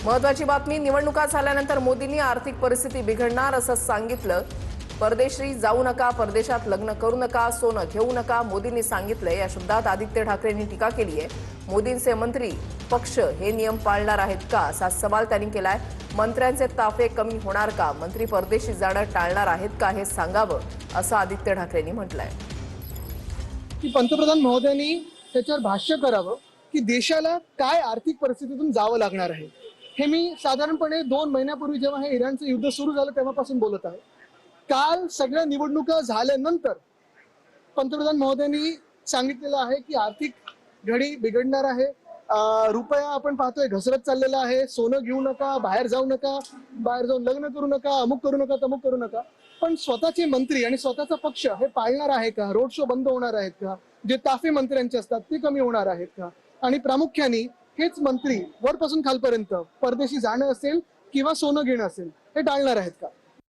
महत्वाची बातमी, निवडणुका झाल्यानंतर मोदींनी आर्थिक परिस्थिती बिघडणार असं सांगितलं। परदेशी जाऊ नका, परदेशात लग्न करू नका, सोनं घेऊ नका, मोदींनी सांगितलं। या शब्दात आदित्य ठाकरेंनी टीका केली आहे। मोदींचे मंत्री पक्ष हे नियम पाळणार आहेत का, असा सवाल त्यांनी केलाय। मंत्र्यांचे ताफे कमी होणार का, मंत्री परदेशी जाणं टाळणार आहेत का, हे सांगावं, असं आदित्य ठाकरेंनी म्हटलंय। की पंतप्रधान महोदयांनी त्याच्यावर भाष्य करावं की देशाला काय आर्थिक परिस्थितीतून जावं लागणार आहे। हे मी साधारणपणे 2 महिन्यापूर्वी जेव्हा हे इराणचं युद्ध सुरू झालं तेव्हापासून बोलत आहे। काल सगळ्या निवडणुका झाल्यानंतर पंतप्रधान महोदयांनी सांगितलेलं आहे की आर्थिक घडी बिघडणार आहे। रुपया आपण पाहतोय घसरत चाललेला आहे। सोनं घेऊ नका, बाहेर जाऊ नका, बाहेर जाऊन लग्न करू नका, अमुक करू नका, तमुक करू नका। पण स्वतःचे मंत्री आणि स्वतःचा पक्ष हे पाळणार आहे का? रोड शो बंद होणार आहेत का? जे ताफे मंत्र्यांचे असतात ते कमी होणार आहेत का? आणि प्रामुख्याने हेच मंत्री वरपासून खालपर्यंत परदेशी जाणं असेल किंवा सोनं घेणं असेल हे टाळणार आहेत का?